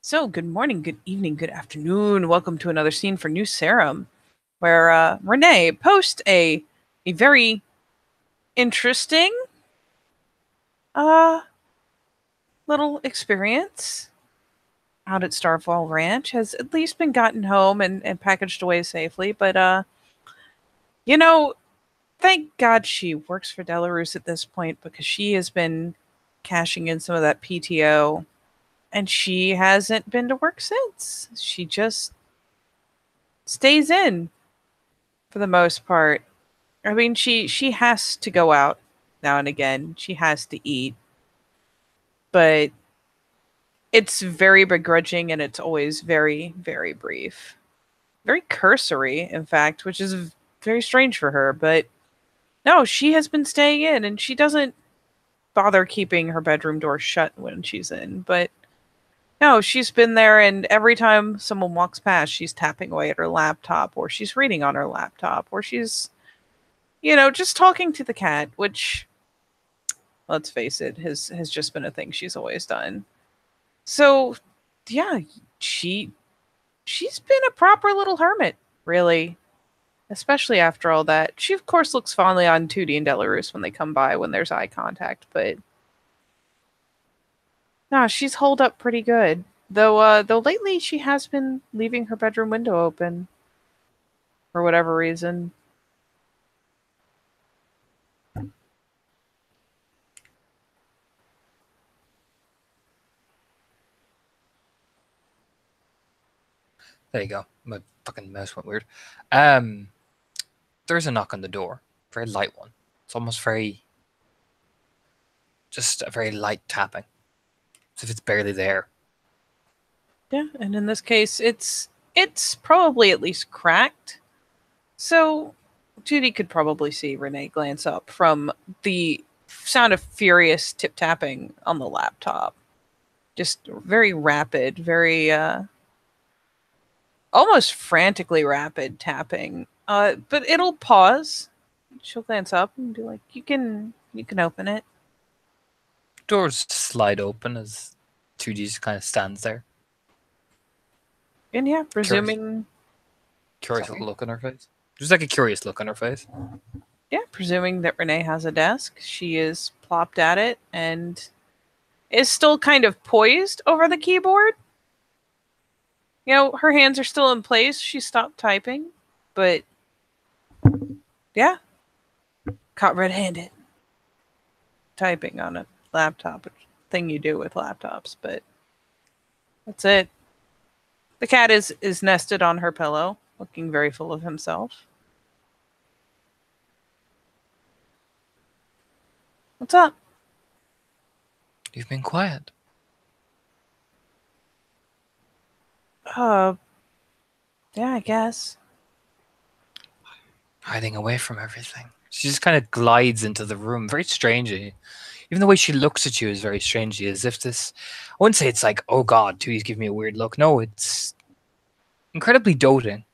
So, good morning, good evening, good afternoon. Welcome to another scene for New Serum, where Renee posts a very interesting uh little experience out at Starfall Ranch. Has at least been gotten home and packaged away safely, but you know, thank God she works for Delarus at this point because she has been cashing in some of that PTO, and she hasn't been to work since. She just stays in for the most part. I mean, she has to go out now and again. She has to eat, but it's very begrudging and it's always very, very brief. Very cursory, in fact, which is very strange for her. But no, she has been staying in and she doesn't bother keeping her bedroom door shut when she's in. But no, she's been there, and every time someone walks past, she's tapping away at her laptop, or she's reading on her laptop, or she's, just talking to the cat, which, let's face it, has just been a thing she's always done. So, yeah, she she's been a proper little hermit, really. Especially after all that. She of course looks fondly on Tootie and Delarus when they come by when there's eye contact, but no, she's holed up pretty good. Though lately she has been leaving her bedroom window open for whatever reason. There you go. My fucking mouse went weird. Um, there's a knock on the door. Very light one. It's almost just a very light tapping. As if it's barely there. Yeah, and in this case it's probably at least cracked. So Tootie could probably see Renee glance up from the sound of furious tip tapping on the laptop. Just very rapid, very almost frantically rapid tapping. But it'll pause. She'll glance up and be like, "You can open it." Doors slide open as 2D just kind of stands there. And yeah, Curious, presuming curious sorry. look on her face. Just like a curious look on her face. Yeah, presuming that Renee has a desk, she is plopped at it and is still kind of poised over the keyboard. Her hands are still in place. She stopped typing, but yeah, caught red-handed typing on a laptop, which thing you do with laptops. But that's it. The cat is nested on her pillow, looking very full of himself. What's up? You've been quiet. Uh, yeah, I guess. Hiding away from everything. She just kind of glides into the room very strangely. Even the way she looks at you is very strangely, as if this. I wouldn't say it's like, oh god, Tui's giving me a weird look. No, it's incredibly doting.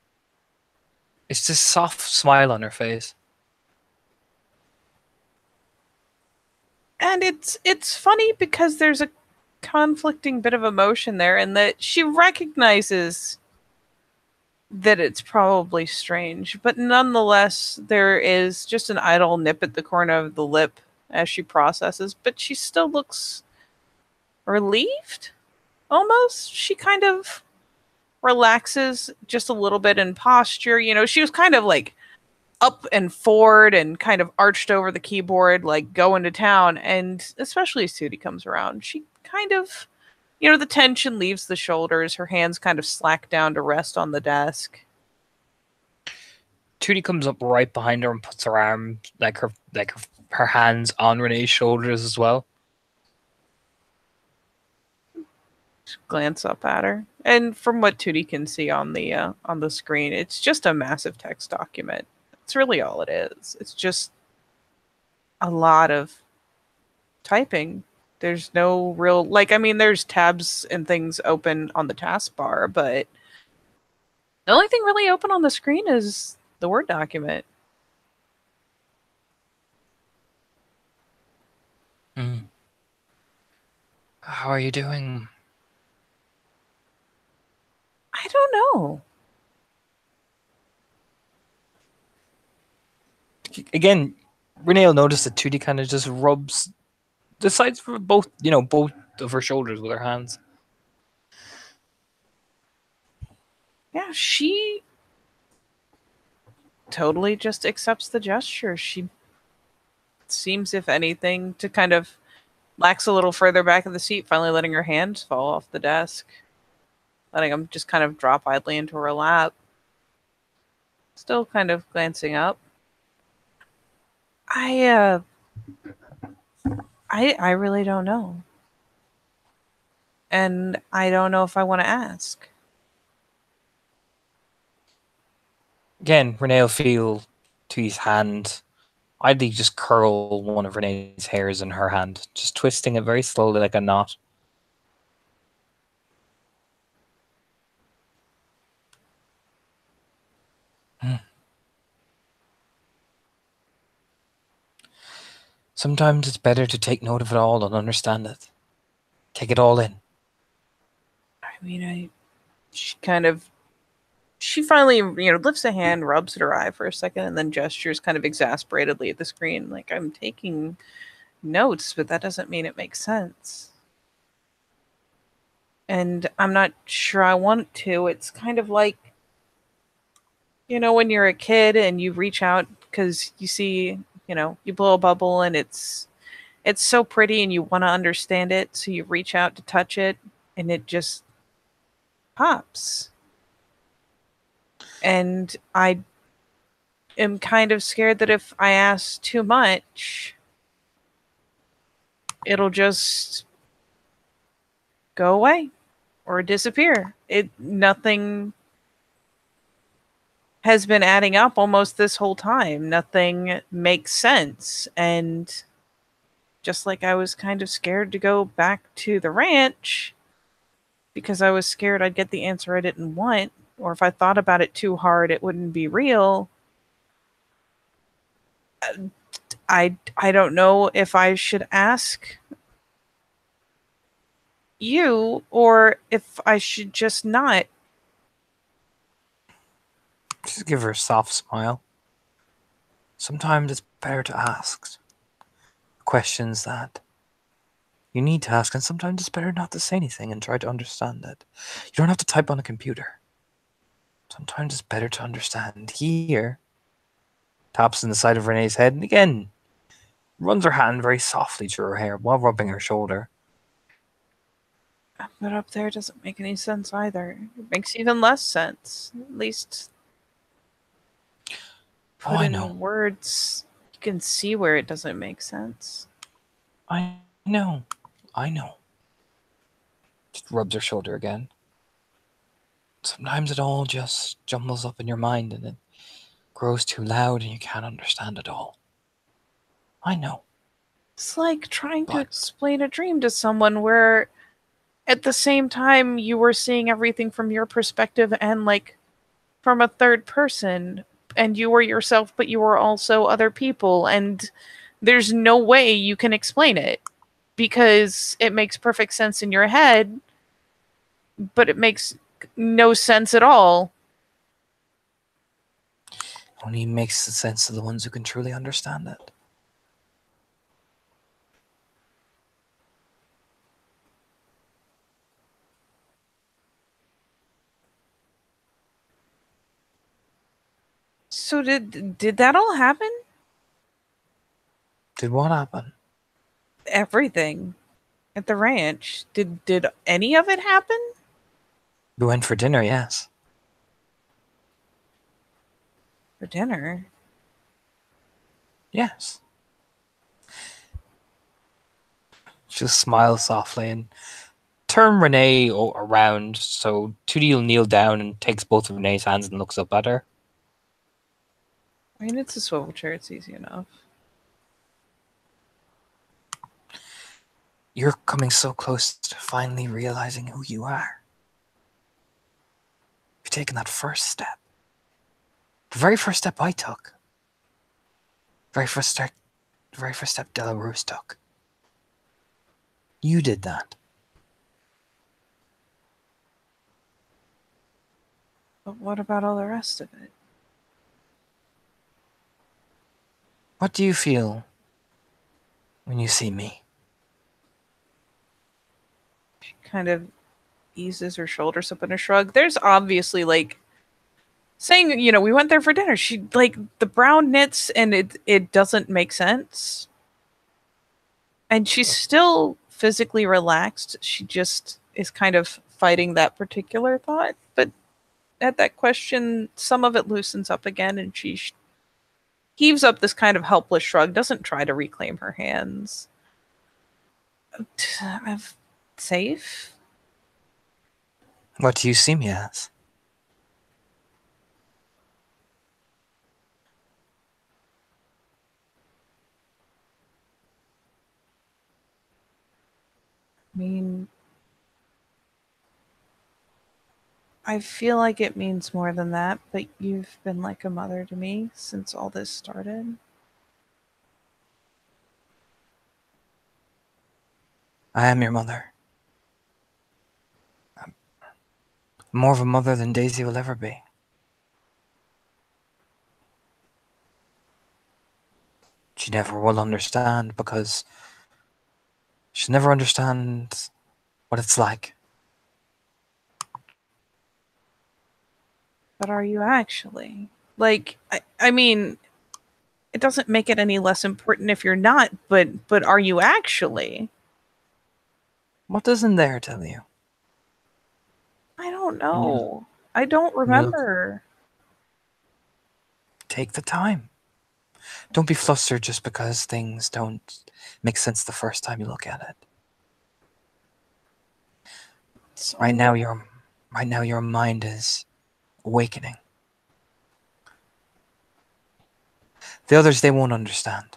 It's this soft smile on her face. And it's funny because there's a conflicting bit of emotion there, and that she recognizes that it's probably strange, but nonetheless, there is just an idle nip at the corner of the lip as she processes, but she still looks relieved almost. She kind of relaxes just a little bit in posture. She was kind of like up and forward and kind of arched over the keyboard, like going to town. And especially as Sudi comes around, she kind of, the tension leaves the shoulders. Her hands kind of slack down to rest on the desk. Tootie comes up right behind her and puts her arm, her hands on Renee's shoulders as well. Glance up at her, and from what Tootie can see on the screen, it's just a massive text document. That's really all it is. It's just a lot of typing. There's no real, like, I mean, there's tabs and things open on the taskbar, but the only thing really open on the screen is the Word document. Mm. How are you doing? know. Again, Renee will notice that Tootie kind of just rubs the sides of both, both of her shoulders with her hands. Yeah, she totally just accepts the gesture. She seems, if anything, to kind of lax a little further back in the seat, finally letting her hands fall off the desk, letting them just kind of drop idly into her lap. Still kind of glancing up. I I really don't know. And I don't know if I want to ask. Again, Renee will feel Tootie's hand. I'd just curl one of Renee's hairs in her hand, just twisting it very slowly like a knot. Sometimes it's better to take note of it all and understand it. Take it all in. I mean, she finally, lifts a hand, rubs at her eye for a second, and then gestures kind of exasperatedly at the screen, like, I'm taking notes, but that doesn't mean it makes sense. And I'm not sure I want to. It's kind of like, when you're a kid and you reach out because you see, you blow a bubble and it's so pretty and you want to understand it, so you reach out to touch it and it just pops. And I am kind of scared that if I ask too much, it'll just go away or disappear. Nothing has been adding up almost this whole time. Nothing makes sense. And just like I was kind of scared to go back to the ranch because I was scared I'd get the answer I didn't want, or if I thought about it too hard, it wouldn't be real. I don't know if I should ask you or if I should just not. Just give her a soft smile. Sometimes it's better to ask questions that you need to ask, and sometimes it's better not to say anything and try to understand it. You don't have to type on a computer. Sometimes it's better to understand. Here, taps in the side of Renee's head, and again, runs her hand very softly through her hair while rubbing her shoulder. But up there doesn't make any sense either. It makes even less sense. At least put I in know. words, you can see where it doesn't make sense. I know. I know. Just rubs her shoulder again. Sometimes it all just jumbles up in your mind and it grows too loud and you can't understand it all. I know. It's like trying to But explain a dream to someone where at the same time you were seeing everything from your perspective and like from a third person, and you were yourself but you were also other people, and there's no way you can explain it because it makes perfect sense in your head but it makes no sense at all. only makes sense to the ones who can truly understand it. So did that all happen? Did what happen? Everything at the ranch, did any of it happen? We went for dinner, yes. For dinner? Yes. She'll smile softly and turn Renee around so Tootie will kneel down and takes both of Renee's hands and looks up at her. I mean, it's a swivel chair, it's easy enough. You're coming so close to finally realizing who you are. You've taken that first step. The very first step I took. The very first step Delarose took. You did that. But what about all the rest of it? What do you feel when you see me? She kind of eases her shoulders up in a shrug. There's obviously like saying, we went there for dinner. She like the brown knits and it doesn't make sense. And she's still physically relaxed. She just is kind of fighting that particular thought. But at that question, some of it loosens up again and she heaves up this kind of helpless shrug, doesn't try to reclaim her hands. I'm safe. What do you see me as? I mean, I feel like it means more than that, but you've been like a mother to me since all this started. I am your mother. I'm more of a mother than Daisy will ever be. She never will understand because she'll never understand what it's like. But are you actually? Like, I mean, it doesn't make it any less important if you're not, but are you actually? What doesn't there tell you? I don't When you, know. I don't when you look, remember. take the time. Don't be flustered just because things don't make sense the first time you look at it. It's Right only now, your mind is awakening. The others, they won't understand.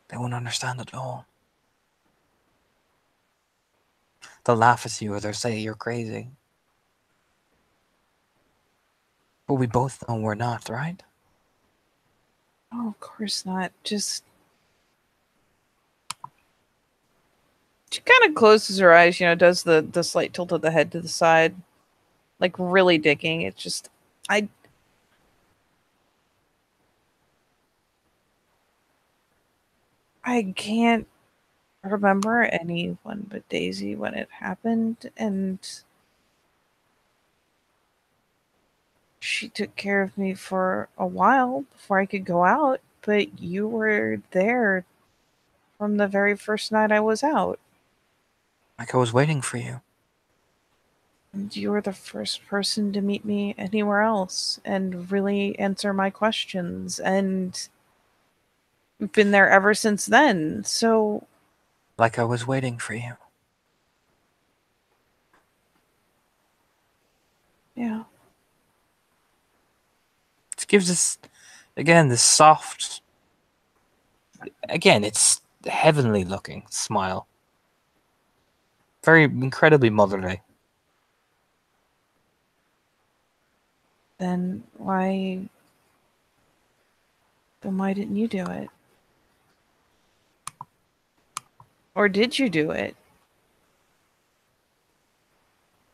They won't understand at all. They'll laugh at you or they'll say you're crazy. But we both know we're not, right? oh, of course not. Just she kind of closes her eyes, does the slight tilt of the head to the side, like really digging. It's just I I can't remember anyone but Daisy when it happened, and she took care of me for a while before I could go out, but you were there from the very first night I was out. Like I was waiting for you. And you were the first person to meet me anywhere else and really answer my questions, and you've been there ever since then. So, Like I was waiting for you. yeah. It gives us, again, this soft, again, it's heavenly looking smile. Very incredibly motherly. Then why didn't you do it? Or did you do it?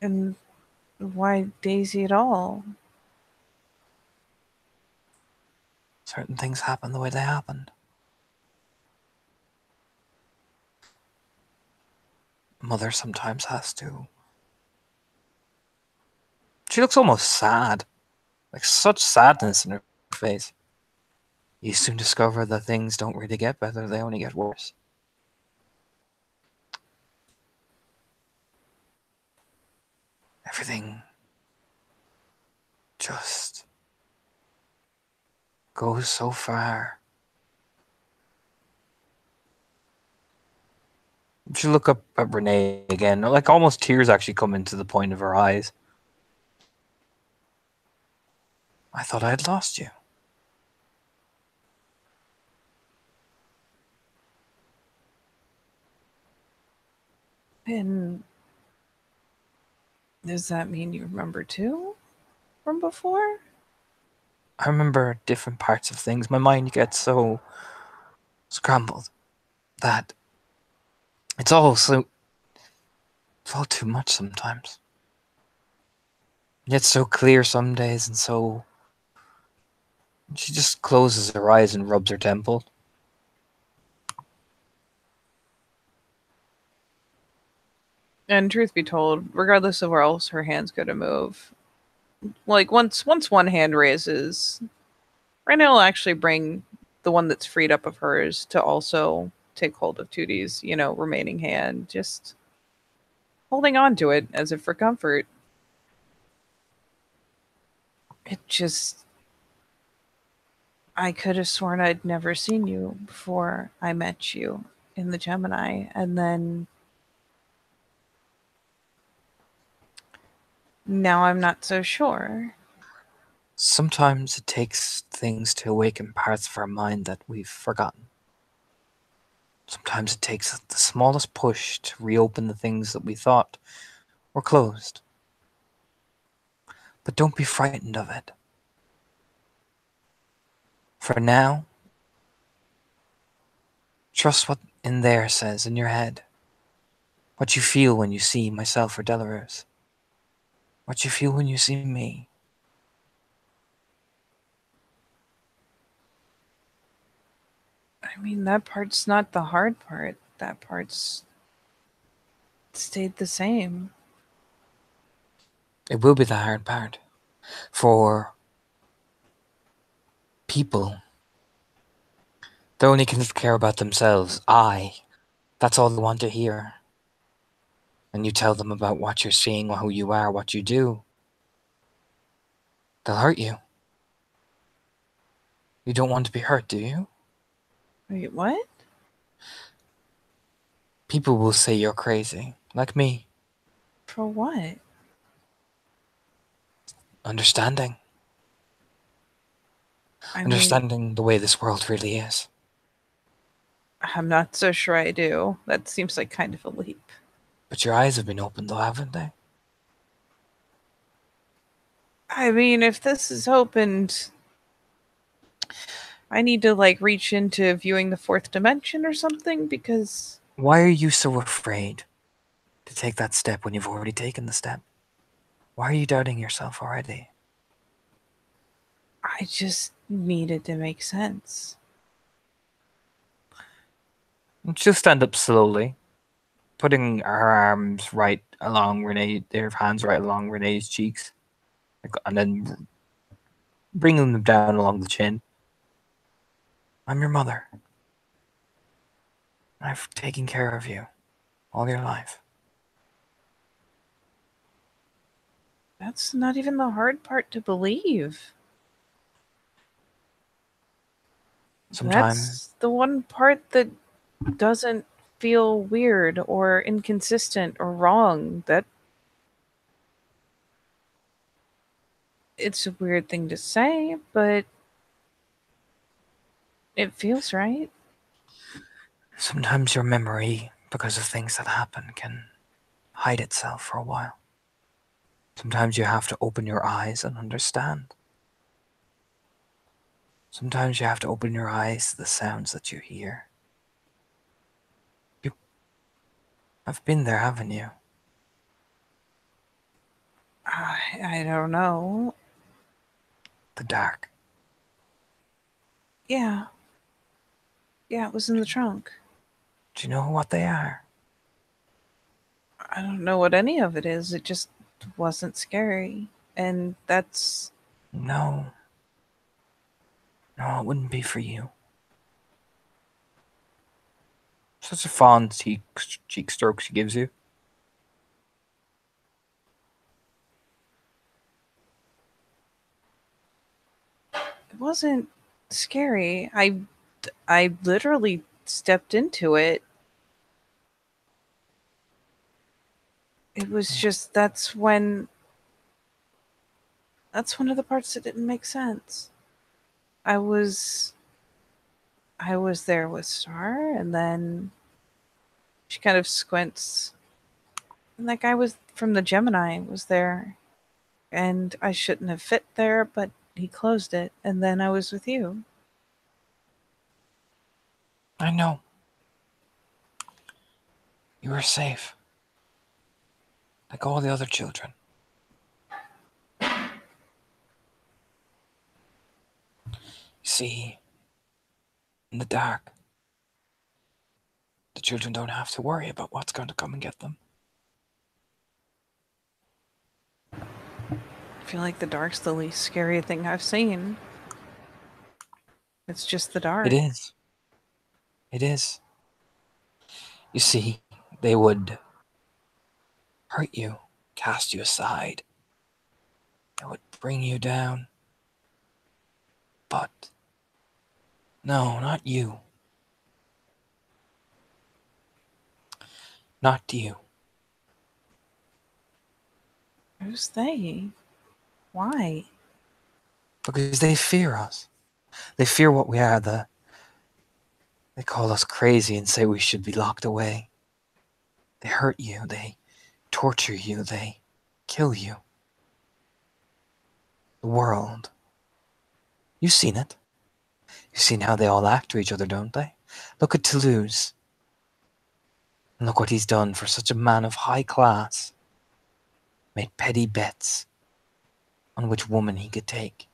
And why Daisy at all? Certain things happen the way they happened. Mother sometimes has to. She looks almost sad. Like such sadness in her face. You soon discover that things don't really get better, they only get worse. Everything just goes so far. She look up at Renee again, like almost tears actually come into the point of her eyes. I thought I had lost you. And does that mean you remember too from before? I remember different parts of things. My mind gets so scrambled that it's all too much sometimes. Yet so clear some days and so. She just closes her eyes and rubs her temple. And truth be told, regardless of where else her hands go to move, like once one hand raises, Raina will actually bring the one that's freed up of hers to also take hold of Tootie's, remaining hand, just holding on to it as if for comfort. It just, I could have sworn I'd never seen you before I met you in the Gemini, and then now I'm not so sure. Sometimes it takes things to awaken parts of our mind that we've forgotten. Sometimes it takes the smallest push to reopen the things that we thought were closed. But don't be frightened of it. For now, trust what in there says in your head. What you feel when you see myself or Delarose. What you feel when you see me. I mean, that part's not the hard part. That part's stayed the same. It will be the hard part. For people, they only can care about themselves. That's all they want to hear. And you tell them about what you're seeing, who you are, what you do. They'll hurt you. You don't want to be hurt, do you? Wait, what? People will say you're crazy, like me. For what? Understanding. I mean, Understanding the way this world really is. I'm not so sure I do. That seems like kind of a leap. But your eyes have been opened, though, haven't they? I mean, if this is opened, I need to like reach into viewing the fourth dimension or something because Why are you so afraid to take that step when you've already taken the step? Why are you doubting yourself already? I just needed to make sense. She'll stand up slowly, putting her arms right along their hands right along Renee's cheeks, and then bringing them down along the chin. I'm your mother. I've taken care of you all your life. That's not even the hard part to believe. Sometime, That's the one part that doesn't feel weird or inconsistent or wrong. That it's a weird thing to say, but it feels right. sometimes your memory, because of things that happen, can hide itself for a while. Sometimes you have to open your eyes and understand. Sometimes you have to open your eyes to the sounds that you hear. You have been there, haven't you? I don't know. The dark. Yeah. Yeah, it was in the trunk. Do you know what they are? I don't know what any of it is. It just wasn't scary. And that's. No. No, it wouldn't be for you. Such a fond cheek stroke she gives you. It wasn't scary. I literally stepped into it. It was just that's one of the parts that didn't make sense. I was I was there with Star and then she kind of squints and that guy was from the Gemini was there and I shouldn't have fit there, but he closed it and then I was with you. I know. You were safe. Like all the other children. See, in the dark, the children don't have to worry about what's going to come and get them. I feel like the dark's the least scary thing I've seen. It's just the It dark. is. It is. You see, they would hurt you, cast you aside. They would bring you down. But no, not you. Not you. Who's they? Why? Because they fear us. They fear what we are. They call us crazy and say we should be locked away. They hurt you. They torture you. They kill you. The world. You've seen it. You've seen how they all act to each other, don't they? Look at Toulouse. And look what he's done for such a man of high class. Made petty bets on which woman he could take.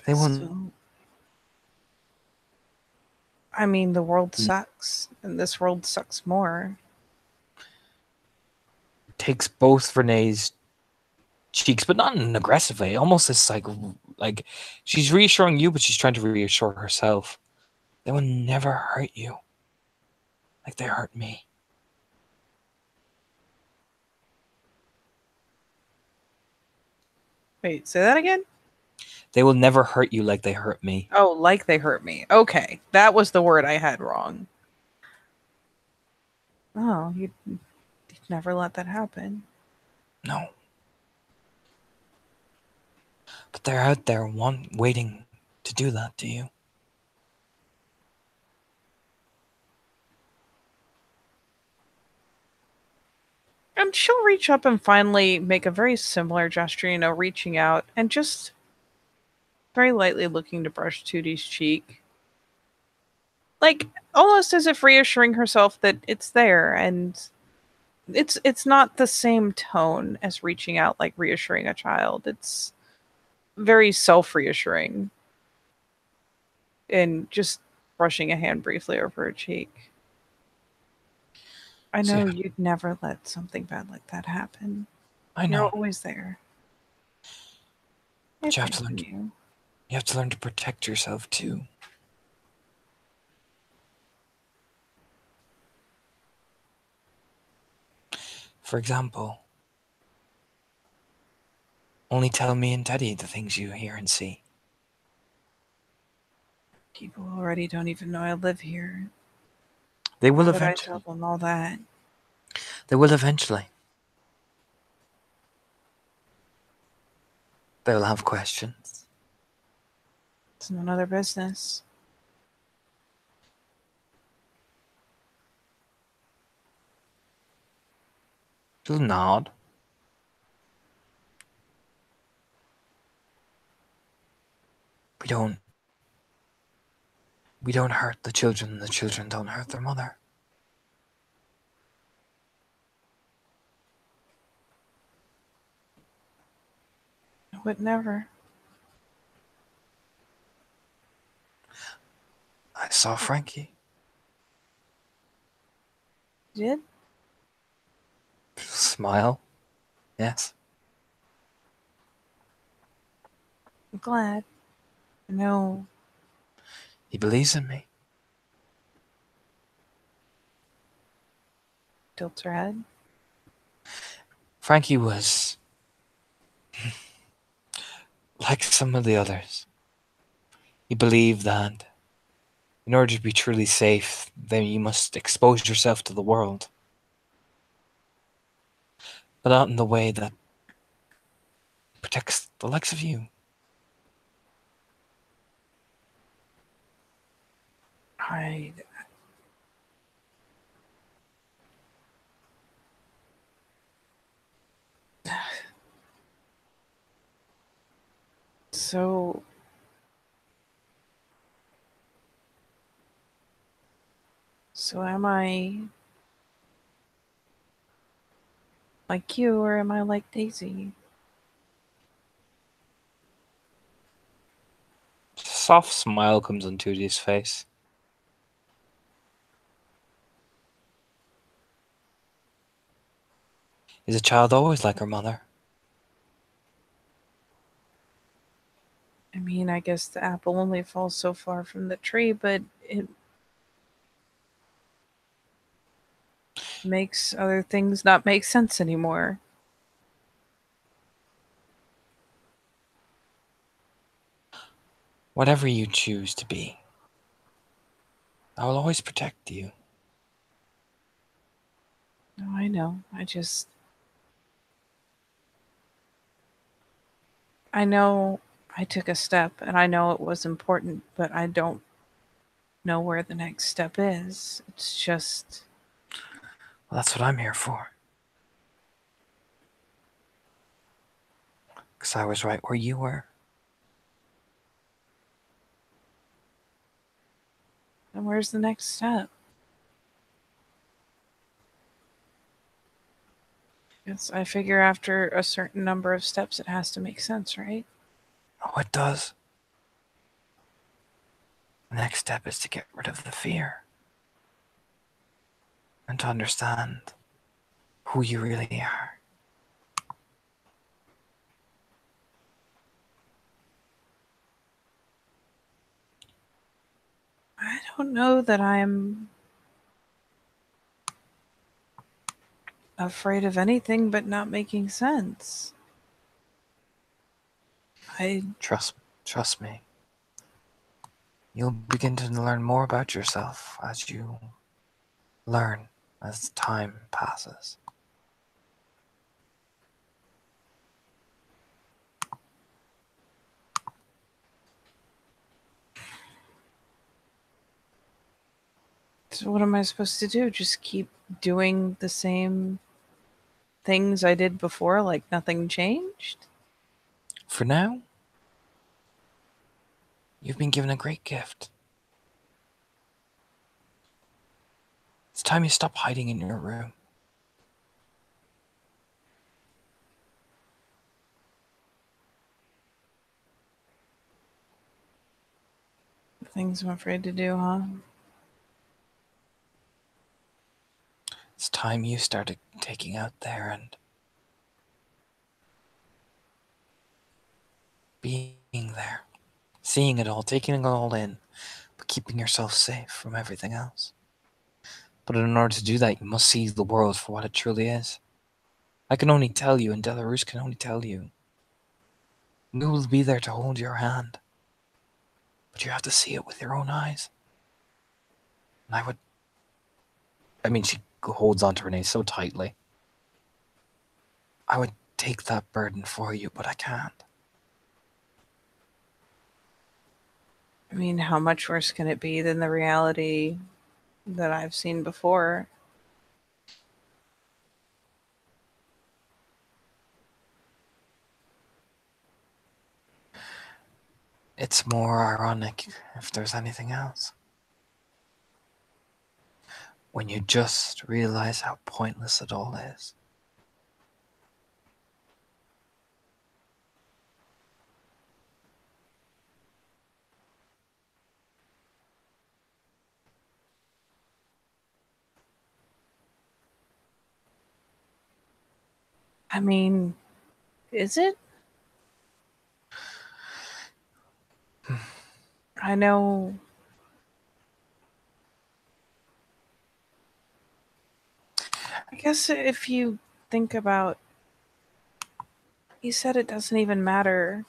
They won't. So, I mean, the world sucks, and this world sucks more. Takes both Renee's cheeks, but not in an aggressive way. Almost this like she's reassuring you, but she's trying to reassure herself. They will never hurt you like they hurt me. Wait, say that again? They will never hurt you like they hurt me. Oh, like they hurt me. Okay, that was the word I had wrong. Oh, you'd never let that happen. No. But they're out there waiting to do that to you. And she'll reach up and finally make a very similar gesture, reaching out and just very lightly looking to brush Tootie's cheek. Like, almost as if reassuring herself that it's there, and it's not the same tone as reaching out like reassuring a child. It's very self-reassuring. And just brushing a hand briefly over her cheek. I See, know you'd never let something bad like that happen. I You're know. always there. I But you have believe to learn. in you. You have to learn to protect yourself too. For example, only tell me and Teddy the things you hear and see. People already don't even know I live here. They Why will would I tell eventually. them all that? They will eventually. They'll have questions. It's none of their business. She'll nod. We don't. We don't hurt the children, and the children don't hurt their mother. I would never. I saw Frankie. You did? Smile. Yes. I'm glad. I know. He believes in me. Tilts her head. Frankie was like some of the others. He believed that in order to be truly safe, then you must expose yourself to the world. But not in the way that protects the likes of you. I. So. So am I like you, or am I like Daisy? A soft smile comes on Tootie's face. Is a child always like her mother? I mean, I guess the apple only falls so far from the tree, but it makes other things not make sense anymore. Whatever you choose to be, I will always protect you. No, I know. I know I took a step and I know it was important, but I don't know where the next step is. It's just, Well, that's what I'm here for. Because I was right where you were. and where's the next step? It's, I figure after a certain number of steps, it has to make sense, right? Oh, it does. The next step is to get rid of the fear and to understand who you really are. I don't know that I'm afraid of anything but not making sense. I Trust me. You'll begin to learn more about yourself as you learn as time passes. So what am I supposed to do? Just keep doing the same things I did before, like nothing changed? For now, you've been given a great gift. It's time you stop hiding in your room. The things I'm afraid to do, huh? It's time you started taking out there and being there, seeing it all, taking it all in, but keeping yourself safe from everything else. But in order to do that, you must see the world for what it truly is. I can only tell you, and Delarue can only tell you. We will be there to hold your hand, but you have to see it with your own eyes. And she holds on to Renee so tightly. I would take that burden for you, but I can't. I mean, how much worse can it be than the reality that I've seen before? It's more ironic if there's anything else. When you just realize how pointless it all is. I mean, is it? I know. I guess if you think about, you said it doesn't even matter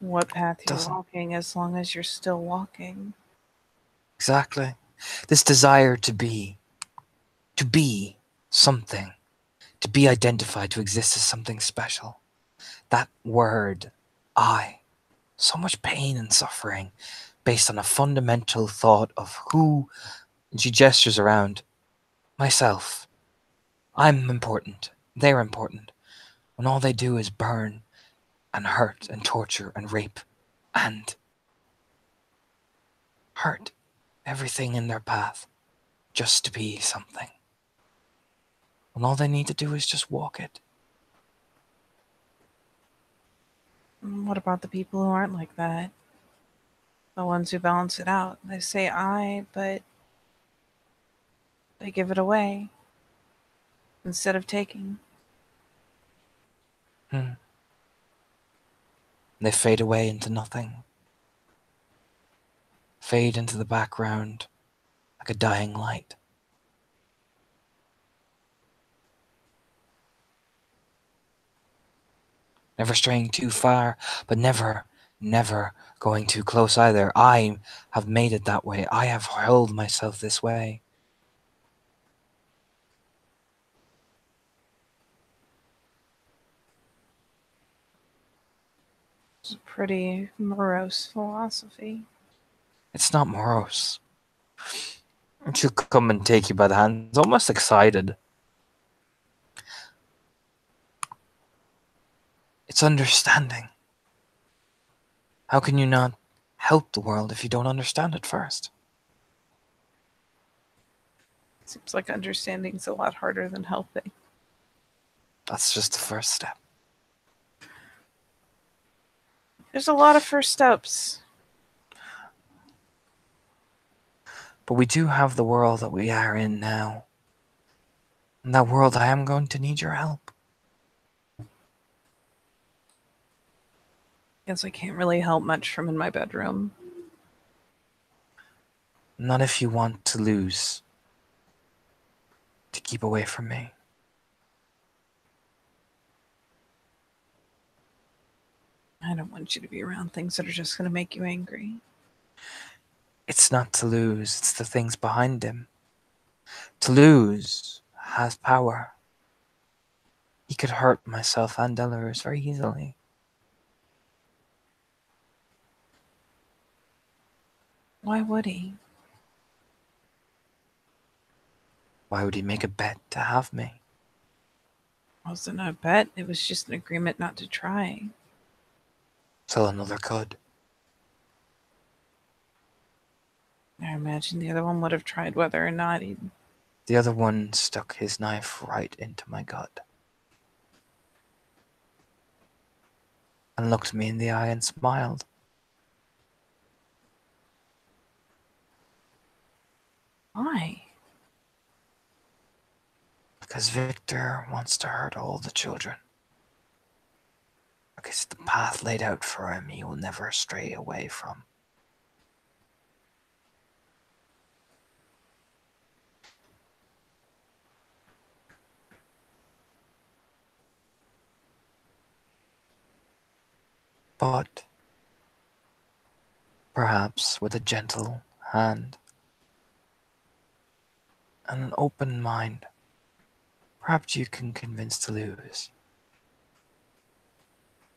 what path It you're doesn't. walking as long as you're still walking. Exactly. This desire to be something, to be identified, to exist as something special. That word, I. So much pain and suffering based on a fundamental thought of who, and she gestures around, myself. I'm important. They're important. When all they do is burn and hurt and torture and rape and hurt everything in their path just to be something. when all they need to do is just walk it. What about the people who aren't like that? The ones who balance it out. They say I, but they give it away instead of taking. They fade away into nothing, fade into the background like a dying light. Never straying too far, but never going too close either. I have made it that way. I have held myself this way. It's a pretty morose philosophy. It's not morose. She'll come and take you by the hands, almost excited. It's understanding. How can you not help the world if you don't understand it first? Seems like understanding's a lot harder than helping. That's just the first step. There's a lot of first steps. But we do have the world that we are in now. In that world, I am going to need your help. Guess I can't really help much from in my bedroom. Not if you want to lose. To keep away from me. I don't want you to be around things that are just going to make you angry. It's not to lose, it's the things behind him. To lose has power. He could hurt myself and others very easily. Why would he? Why would he make a bet to have me? It wasn't a bet, it was just an agreement not to try. So another could. I imagine the other one would have tried whether or not he'd. The other one stuck his knife right into my gut. And looked me in the eye and smiled. Why? Because Victor wants to hurt all the children. Because the path laid out for him he will never stray away from. But perhaps with a gentle hand and an open mind, perhaps you can convince Toulouse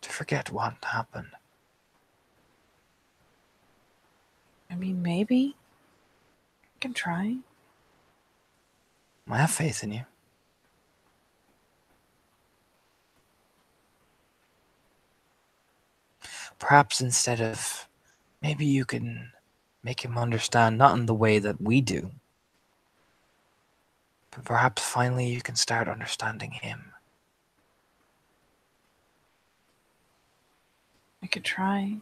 to forget what happened. I mean, maybe. I can try. I have faith in you. Perhaps instead of, maybe you can make him understand, not in the way that we do, but perhaps finally you can start understanding him. I could try.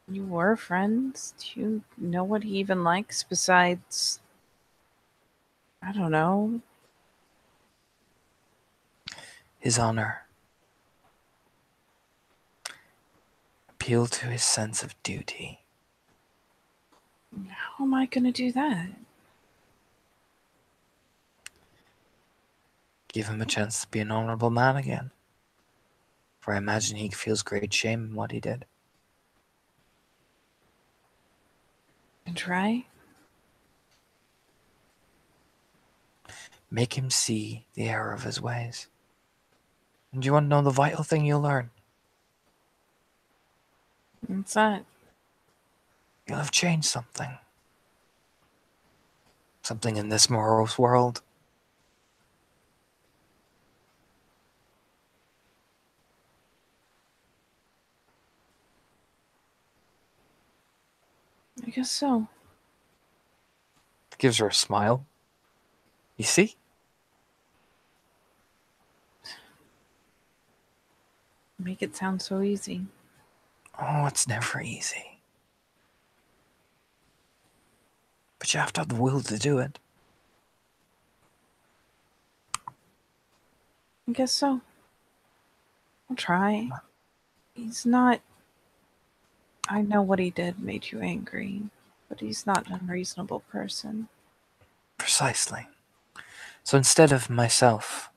You were friends? Do you know what he even likes besides. I don't know. His honor. Appeal to his sense of duty. How am I going to do that? Give him a chance to be an honorable man again. For I imagine he feels great shame in what he did. And try? Make him see the error of his ways. And do you want to know the vital thing you'll learn? What's that? You'll have changed something. Something in this morose world. I guess so. Gives her a smile. You see? Make it sound so easy. Oh, it's never easy. But you have to have the will to do it. I guess so. I'll try. He's not. I know what he did made you angry, but he's not an unreasonable person. Precisely. So instead of myself,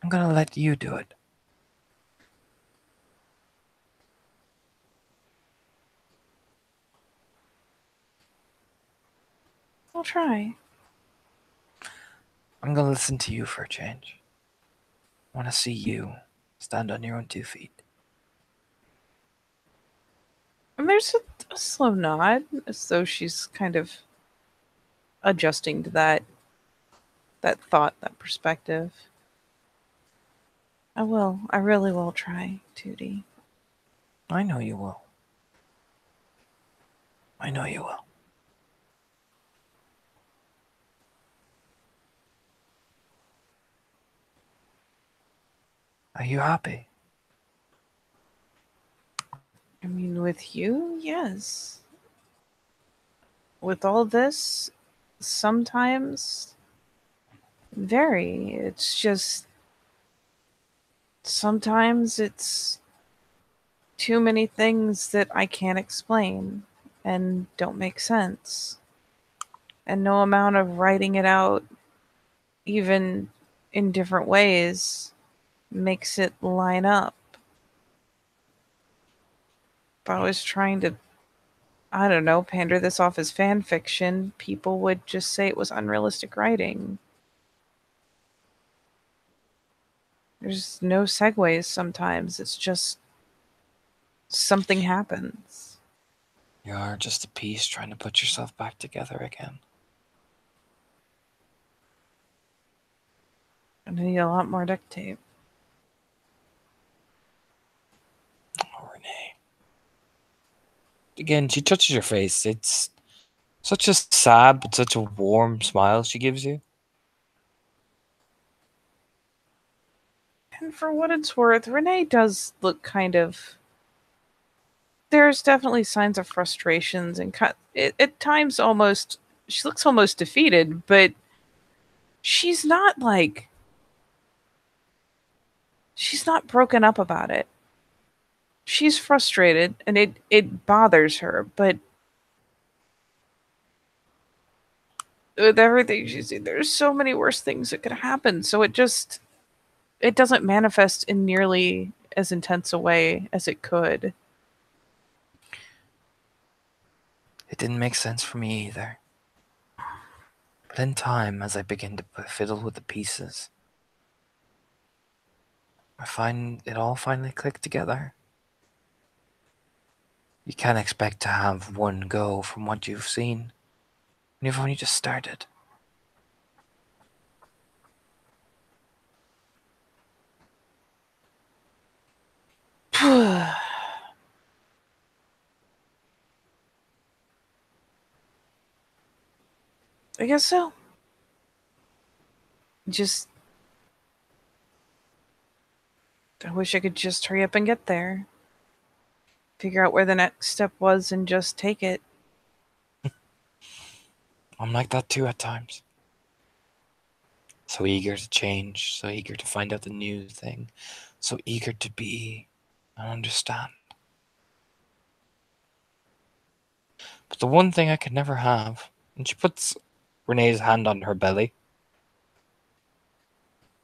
I'm gonna let you do it. I'll try. I'm gonna listen to you for a change. I wanna see you stand on your own 2 feet. And there's a slow nod, as though she's kind of adjusting to that thought, that perspective. I will. I really will try, Tootie. I know you will. I know you will. Are you happy? I mean, with you, yes. With all this, sometimes very. It's just sometimes it's too many things that I can't explain and don't make sense. And no amount of writing it out, even in different ways, makes it line up. If I was trying to, I don't know, pander this off as fan fiction, people would just say it was unrealistic writing. There's no segues sometimes. It's just something happens. You are just a piece trying to put yourself back together again. And I need a lot more duct tape. Oh, Renee. Again, she touches your face. It's such a sad but such a warm smile she gives you. And for what it's worth, Renee does look kind of. There's definitely signs of frustrations and at times almost. She looks almost defeated, but she's not like. She's not broken up about it. She's frustrated and it bothers her, but with everything she's seen, there's so many worse things that could happen. So it doesn't manifest in nearly as intense a way as it could. It didn't make sense for me either. But in time, as I begin to fiddle with the pieces, I find it all finally clicked together. You can't expect to have one go from what you've seen when you've only just started. I guess so. Just I wish I could just hurry up and get there. Figure out where the next step was and just take it. I'm like that too at times. So eager to change, so eager to find out the new thing, so eager to be and understand. But the one thing I could never have, and she puts Renee's hand on her belly,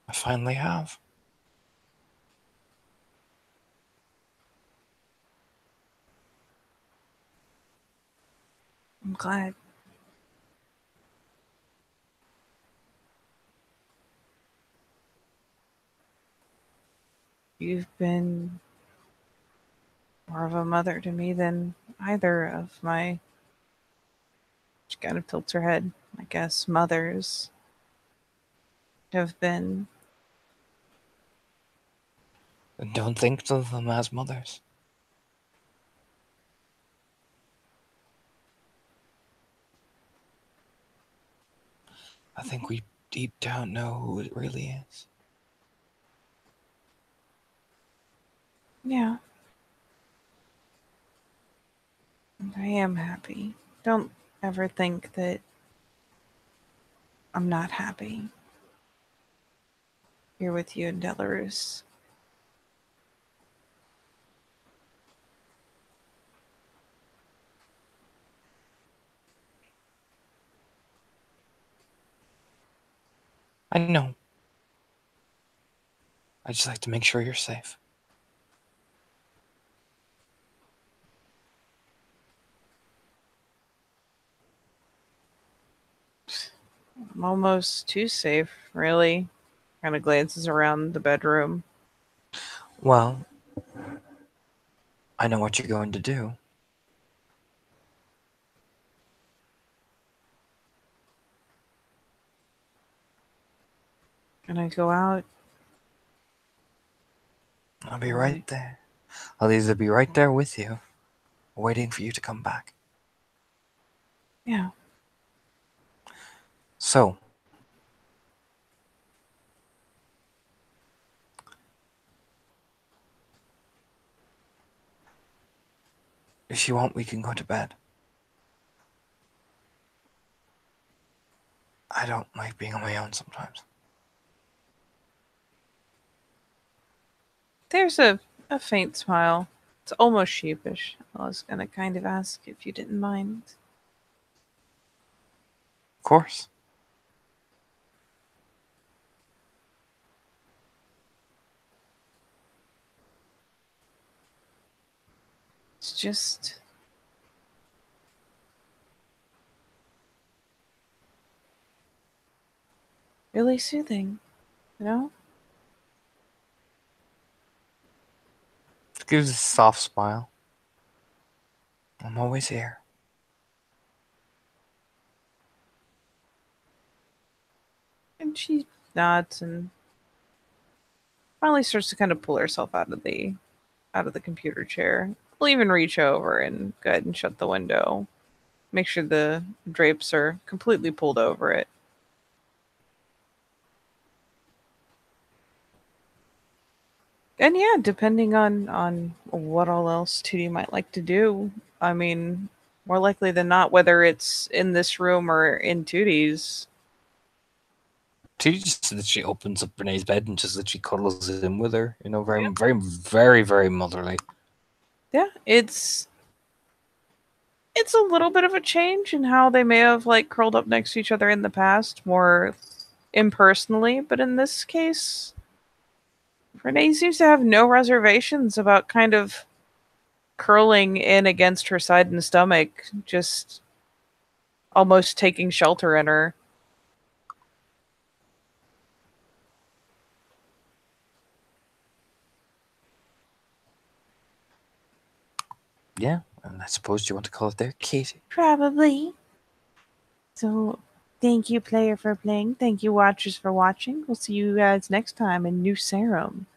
I finally have. I'm glad. You've been more of a mother to me than either of my. She kind of tilts her head. I guess mothers have been. And don't think of them as mothers. I think we deep down know who it really is. Yeah, I am happy. Don't ever think that I'm not happy here with you in Belarus. I know. I just like to make sure you're safe. I'm almost too safe, really. Kind of glances around the bedroom. Well, I know what you're going to do. And I go out. I'll be right I, there. I'll either be right there with you, waiting for you to come back. yeah. So, if you want, we can go to bed. I don't like being on my own sometimes. There's a faint smile. It's almost sheepish. I was gonna kind of ask if you didn't mind. Of course. It's just really soothing, you know? It gives a soft smile. I'm always here. And she nods and finally starts to kind of pull herself out of the computer chair. We'll even reach over and go ahead and shut the window. Make sure the drapes are completely pulled over it. And yeah, depending on what all else 2D might like to do, I mean, more likely than not, whether it's in this room or in 2D's. She just literally opens up Renee's bed and just literally cuddles in with her. You know, very, very, very, very motherly. Yeah, it's a little bit of a change in how they may have like curled up next to each other in the past, more impersonally, but in this case, Renee seems to have no reservations about kind of curling in against her side and stomach, just almost taking shelter in her. Yeah, and I suppose you want to call it there, Katie. Probably. So, thank you, player, for playing. Thank you, watchers, for watching. We'll see you guys next time in New Serum.